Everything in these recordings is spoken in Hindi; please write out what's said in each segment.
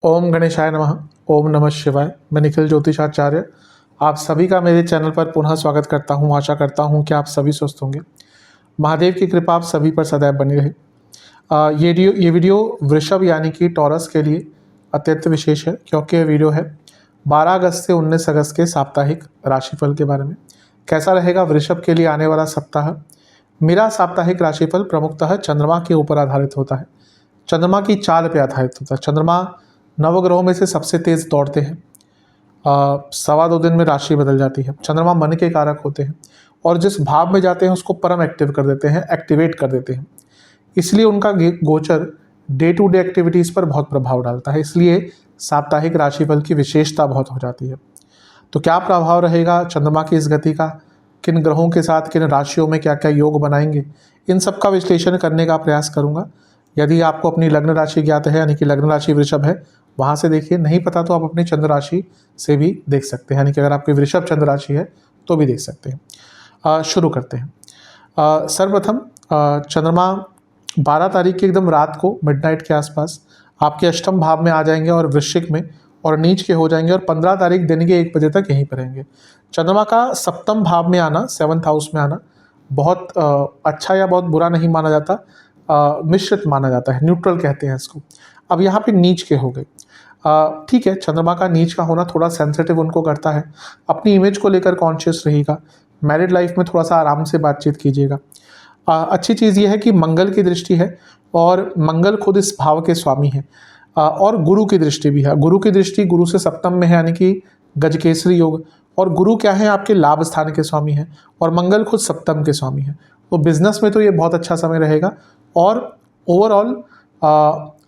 ओम गणेशाय नमः। ओम नमः शिवाय। मैं निखिल ज्योतिषाचार्य आप सभी का मेरे चैनल पर पुनः स्वागत करता हूं। आशा करता हूं कि आप सभी स्वस्थ होंगे। महादेव की कृपा आप सभी पर सदैव बनी रहे। ये वीडियो वृषभ यानी कि टॉरस के लिए अत्यंत विशेष है, क्योंकि ये वीडियो है 12 अगस्त से 19 अगस्त के साप्ताहिक राशिफल के बारे में। कैसा रहेगा वृषभ के लिए आने वाला सप्ताह। मेरा साप्ताहिक राशिफल प्रमुखतः चंद्रमा के ऊपर आधारित होता है, चंद्रमा की चाल पर आधारित होता है। चंद्रमा नवग्रहों में से सबसे तेज दौड़ते हैं। 2.25 दिन में राशि बदल जाती है। चंद्रमा मन के कारक होते हैं और जिस भाव में जाते हैं उसको परम एक्टिव कर देते हैं, एक्टिवेट कर देते हैं। इसलिए उनका गोचर डे टू डे एक्टिविटीज़ पर बहुत प्रभाव डालता है। इसलिए साप्ताहिक राशिफल की विशेषता बहुत हो जाती है। तो क्या प्रभाव रहेगा चंद्रमा की इस गति का, किन ग्रहों के साथ किन राशियों में क्या क्या योग बनाएंगे, इन सब का विश्लेषण करने का प्रयास करूंगा। यदि आपको अपनी लग्न राशि ज्ञात है, यानी कि लग्न राशि वृषभ है, वहाँ से देखिए। नहीं पता तो आप अपनी चंद्र राशि से भी देख सकते हैं, यानी कि अगर आपकी वृषभ चंद्र राशि है तो भी देख सकते हैं। शुरू करते हैं। सर्वप्रथम चंद्रमा 12 तारीख की एकदम रात को मिडनाइट के आसपास आपके अष्टम भाव में आ जाएंगे और वृश्चिक में, और नीच के हो जाएंगे, और 15 तारीख दिन के 1 बजे तक यहीं पर रहेंगे। चंद्रमा का सप्तम भाव में आना, 7th हाउस में आना बहुत अच्छा या बहुत बुरा नहीं माना जाता, मिश्रित माना जाता है, न्यूट्रल कहते हैं इसको। अब यहाँ पे नीच के हो गए, ठीक है। चंद्रमा का नीच का होना थोड़ा सेंसिटिव उनको करता है। अपनी इमेज को लेकर कॉन्शियस रहिएगा। मैरिड लाइफ में थोड़ा सा आराम से बातचीत कीजिएगा। अच्छी चीज़ ये है कि मंगल की दृष्टि है और मंगल खुद इस भाव के स्वामी है, और गुरु की दृष्टि भी है। गुरु की दृष्टि गुरु से सप्तम में है, यानी कि गजकेसरी योग। और गुरु क्या है, आपके लाभ स्थान के स्वामी है, और मंगल खुद सप्तम के स्वामी है। तो बिजनेस में तो ये बहुत अच्छा समय रहेगा। और ओवरऑल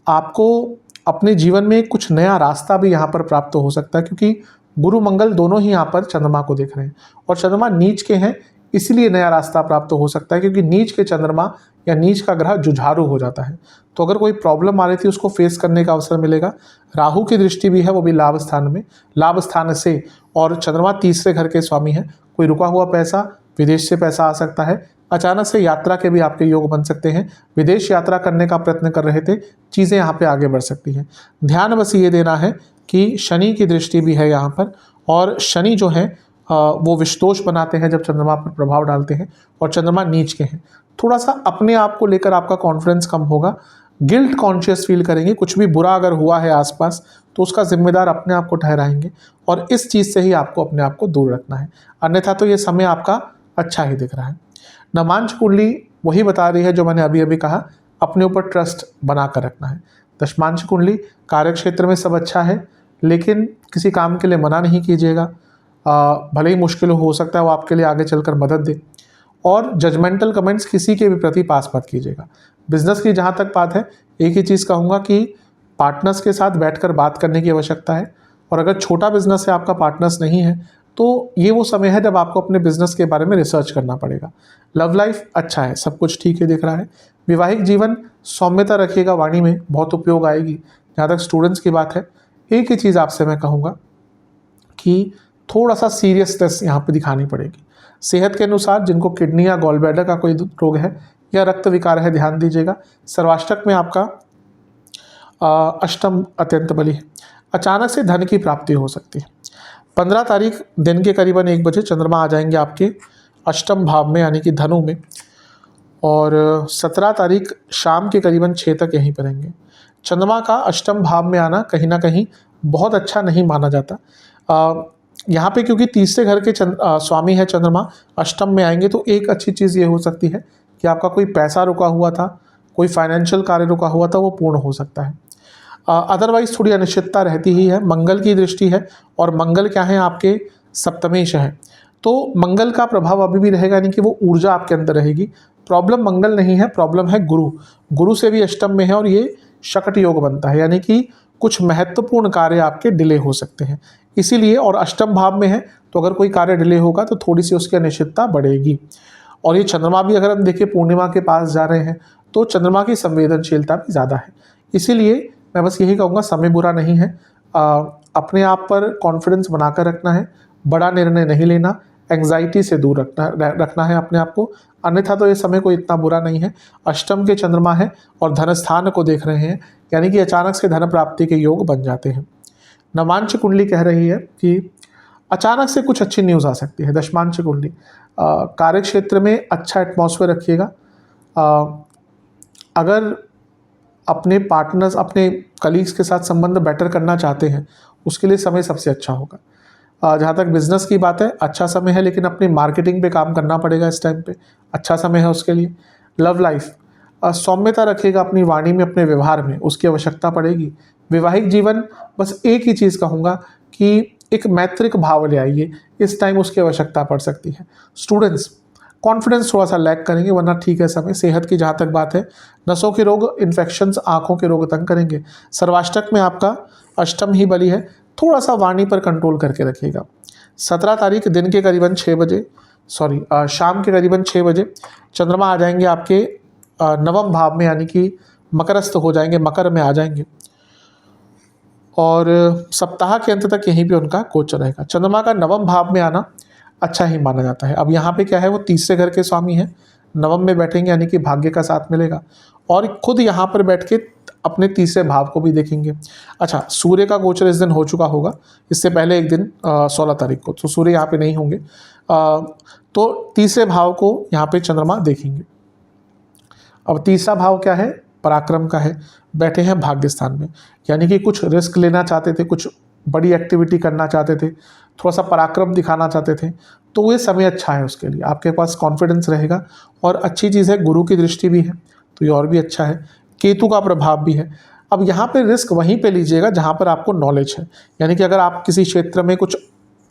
आपको अपने जीवन में कुछ नया रास्ता भी यहाँ पर प्राप्त हो सकता है, क्योंकि गुरु मंगल दोनों ही यहाँ पर चंद्रमा को देख रहे हैं, और चंद्रमा नीच के हैं, इसलिए नया रास्ता प्राप्त हो सकता है। क्योंकि नीच के चंद्रमा या नीच का ग्रह जुझारू हो जाता है, तो अगर कोई प्रॉब्लम आ रही थी उसको फेस करने का अवसर मिलेगा। राहु की दृष्टि भी है, वो भी लाभ स्थान में, लाभ स्थान से, और चंद्रमा तीसरे घर के स्वामी है। कोई रुका हुआ पैसा, विदेश से पैसा आ सकता है। अचानक से यात्रा के भी आपके योग बन सकते हैं। विदेश यात्रा करने का प्रयत्न कर रहे थे, चीज़ें यहाँ पे आगे बढ़ सकती हैं। ध्यान बस ये देना है कि शनि की दृष्टि भी है यहाँ पर, और शनि जो है वो विषदोष बनाते हैं जब चंद्रमा पर प्रभाव डालते हैं, और चंद्रमा नीच के हैं। थोड़ा सा अपने आप को लेकर आपका कॉन्फिडेंस कम होगा, गिल्ट कॉन्शियस फील करेंगे। कुछ भी बुरा अगर हुआ है आसपास तो उसका जिम्मेदार अपने आप को ठहराएंगे, और इस चीज़ से ही आपको अपने आप को दूर रखना है। अन्यथा तो ये समय आपका अच्छा ही दिख रहा है। नवांश कुंडली वही बता रही है जो मैंने अभी अभी कहा, अपने ऊपर ट्रस्ट बना कर रखना है। दशमांश कुंडली कार्य क्षेत्र में सब अच्छा है, लेकिन किसी काम के लिए मना नहीं कीजिएगा। भले ही मुश्किल हो सकता है वो आपके लिए आगे चलकर मदद दे। और जजमेंटल कमेंट्स किसी के भी प्रति पास मत कीजिएगा। बिजनेस की जहाँ तक बात है, एक ही चीज़ कहूँगा कि पार्टनर्स के साथ बैठकर बात करने की आवश्यकता है। और अगर छोटा बिजनेस है, आपका पार्टनर्स नहीं है, तो ये वो समय है जब आपको अपने बिजनेस के बारे में रिसर्च करना पड़ेगा। लव लाइफ अच्छा है, सब कुछ ठीक है दिख रहा है। वैवाहिक जीवन सौम्यता रखिएगा, वाणी में बहुत उपयोग आएगी। जहाँ तक स्टूडेंट्स की बात है, एक ही चीज़ आपसे मैं कहूँगा कि थोड़ा सा सीरियसनेस यहाँ पे दिखानी पड़ेगी। सेहत के अनुसार जिनको किडनी या गॉल ब्लैडर का कोई रोग है या रक्त विकार है, ध्यान दीजिएगा। सर्वाष्टक में आपका अष्टम अत्यंत बली है। अचानक से धन की प्राप्ति हो सकती है। 15 तारीख दिन के करीबन 1 बजे चंद्रमा आ जाएंगे आपके अष्टम भाव में, यानी कि धनु में, और 17 तारीख शाम के करीबन 6 तक यहीं पर रहेंगे। चंद्रमा का अष्टम भाव में आना कहीं ना कहीं बहुत अच्छा नहीं माना जाता। यहाँ पे क्योंकि तीसरे घर के स्वामी है चंद्रमा, अष्टम में आएंगे, तो एक अच्छी चीज़ ये हो सकती है कि आपका कोई पैसा रुका हुआ था, कोई फाइनेंशियल कार्य रुका हुआ था, वो पूर्ण हो सकता है। अदरवाइज थोड़ी अनिश्चितता रहती ही है। मंगल की दृष्टि है, और मंगल क्या है, आपके सप्तमेश है, तो मंगल का प्रभाव अभी भी रहेगा, यानी कि वो ऊर्जा आपके अंदर रहेगी। प्रॉब्लम मंगल नहीं है, प्रॉब्लम है गुरु। गुरु से भी अष्टम में है, और ये शकट योग बनता है, यानी कि कुछ महत्वपूर्ण कार्य आपके डिले हो सकते हैं। इसीलिए, और अष्टम भाव में है, तो अगर कोई कार्य डिले होगा तो थोड़ी सी उसकी अनिश्चितता बढ़ेगी। और ये चंद्रमा भी अगर हम देखें पूर्णिमा के पास जा रहे हैं, तो चंद्रमा की संवेदनशीलता भी ज़्यादा है। इसीलिए मैं बस यही कहूँगा, समय बुरा नहीं है। अपने आप पर कॉन्फिडेंस बनाकर रखना है, बड़ा निर्णय नहीं लेना, एंग्जाइटी से दूर रखना है अपने आप को, अन्यथा तो ये समय कोई इतना बुरा नहीं है। अष्टम के चंद्रमा है और धन स्थान को देख रहे हैं, यानी कि अचानक से धन प्राप्ति के योग बन जाते हैं। नवांश कुंडली कह रही है कि अचानक से कुछ अच्छी न्यूज़ आ सकती है। दशमांश कुंडली कार्य क्षेत्र में अच्छा एटमॉस्फेयर रखिएगा। अगर अपने पार्टनर्स, अपने कलीग्स के साथ संबंध बेटर करना चाहते हैं, उसके लिए समय सबसे अच्छा होगा। जहाँ तक बिजनेस की बात है, अच्छा समय है, लेकिन अपनी मार्केटिंग पे काम करना पड़ेगा इस टाइम पे, अच्छा समय है उसके लिए। लव लाइफ, सौम्यता रखिएगा अपनी वाणी में, अपने व्यवहार में, उसकी आवश्यकता पड़ेगी। वैवाहिक जीवन, बस एक ही चीज़ कहूँगा कि एक मैत्रिक भाव ले आइए, इस टाइम उसकी आवश्यकता पड़ सकती है। स्टूडेंट्स कॉन्फिडेंस थोड़ा सा लैक करेंगे, वरना ठीक है समय। सेहत की जहाँ तक बात है, नसों के रोग, इन्फेक्शंस, आँखों के रोग तंग करेंगे। सर्वाष्टक में आपका अष्टम ही बली है, थोड़ा सा वाणी पर कंट्रोल करके रखिएगा। 17 तारीख दिन के करीबन 6 बजे, शाम के करीबन 6 बजे चंद्रमा आ जाएंगे आपके नवम भाव में, यानी कि मकरस्थ हो जाएंगे, मकर में आ जाएंगे, और सप्ताह के अंत तक यहीं पे उनका गोचर रहेगा। चंद्रमा का नवम भाव में आना अच्छा ही माना जाता है। अब यहाँ पे क्या है, वो तीसरे घर के स्वामी हैं, नवम में बैठेंगे, यानी कि भाग्य का साथ मिलेगा, और खुद यहाँ पर बैठ के अपने तीसरे भाव को भी देखेंगे। अच्छा, सूर्य का गोचर इस दिन हो चुका होगा, इससे पहले एक दिन 16 तारीख को, तो सूर्य यहाँ पे नहीं होंगे, तो तीसरे भाव को यहाँ पे चंद्रमा देखेंगे। अब तीसरा भाव क्या है, पराक्रम का है, बैठे हैं भाग्य स्थान में, यानी कि कुछ रिस्क लेना चाहते थे, कुछ बड़ी एक्टिविटी करना चाहते थे, थोड़ा सा पराक्रम दिखाना चाहते थे, तो ये समय अच्छा है उसके लिए। आपके पास कॉन्फिडेंस रहेगा, और अच्छी चीज़ है, गुरु की दृष्टि भी है, तो ये और भी अच्छा है। केतु का प्रभाव भी है। अब यहाँ पे रिस्क वहीं पे लीजिएगा जहाँ पर आपको नॉलेज है, यानी कि अगर आप किसी क्षेत्र में कुछ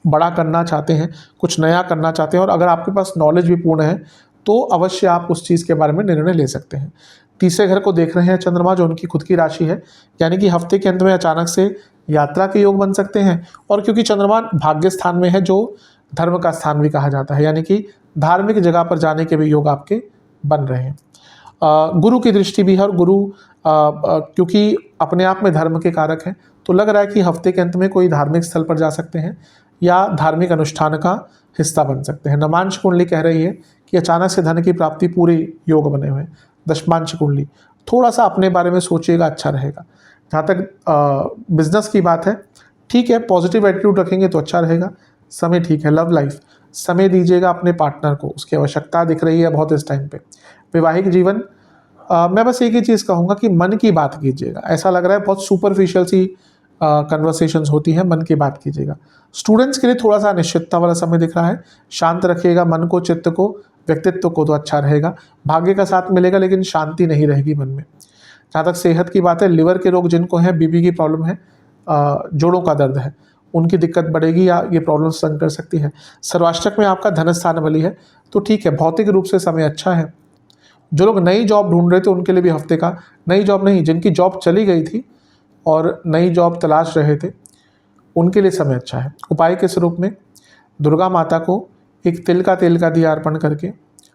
बड़ा करना चाहते हैं, कुछ नया करना चाहते हैं, और अगर आपके पास नॉलेज भी पूर्ण है, तो अवश्य आप उस चीज़ के बारे में निर्णय ले सकते हैं। तीसरे घर को देख रहे हैं चंद्रमा, जो उनकी खुद की राशि है, यानी कि हफ्ते के अंत में अचानक से यात्रा के योग बन सकते हैं। और क्योंकि चंद्रमा भाग्य स्थान में है, जो धर्म का स्थान भी कहा जाता है, यानी कि धार्मिक जगह पर जाने के भी योग आपके बन रहे हैं। गुरु की दृष्टि भी है, और गुरु क्योंकि अपने आप में धर्म के कारक हैं, तो लग रहा है कि हफ्ते के अंत में कोई धार्मिक स्थल पर जा सकते हैं, या धार्मिक अनुष्ठान का हिस्सा बन सकते हैं। नवांश कुंडली कह रही है कि अचानक से धन की प्राप्ति, पूरे योग बने हुए हैं। दशमांश कुंडली, थोड़ा सा अपने बारे में सोचिएगा, अच्छा रहेगा। जहाँ तक बिजनेस की बात है, ठीक है, पॉजिटिव एटीट्यूड रखेंगे तो अच्छा रहेगा, समय ठीक है। लव लाइफ, समय दीजिएगा अपने पार्टनर को, उसकी आवश्यकता दिख रही है बहुत इस टाइम पे। वैवाहिक जीवन, मैं बस एक ही चीज़ कहूँगा कि मन की बात कीजिएगा। ऐसा लग रहा है बहुत सुपरफिशियल सी कन्वर्सेशंस होती हैं, मन की बात कीजिएगा। स्टूडेंट्स के लिए थोड़ा सा अनिश्चितता वाला समय दिख रहा है, शांत रखिएगा मन को, चित्त को, व्यक्तित्व को, तो अच्छा रहेगा। भाग्य का साथ मिलेगा, लेकिन शांति नहीं रहेगी मन में। जहाँ तक सेहत की बात है, लिवर के रोग जिनको हैं, बीपी की प्रॉब्लम है, जोड़ों का दर्द है, उनकी दिक्कत बढ़ेगी, या ये प्रॉब्लम संग कर सकती है। सर्वाष्टक में आपका धन स्थान बली है, तो ठीक है, भौतिक रूप से समय अच्छा है। जो लोग नई जॉब ढूंढ रहे थे, उनके लिए भी हफ्ते का, नई जॉब नहीं, जिनकी जॉब चली गई थी और नई जॉब तलाश रहे थे, उनके लिए समय अच्छा है। उपाय के स्वरूप में दुर्गा माता को एक तिल का तेल का दिया अर्पण करके,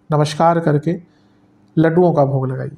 नमस्कार करके, लड्डुओं का भोग लगाइए।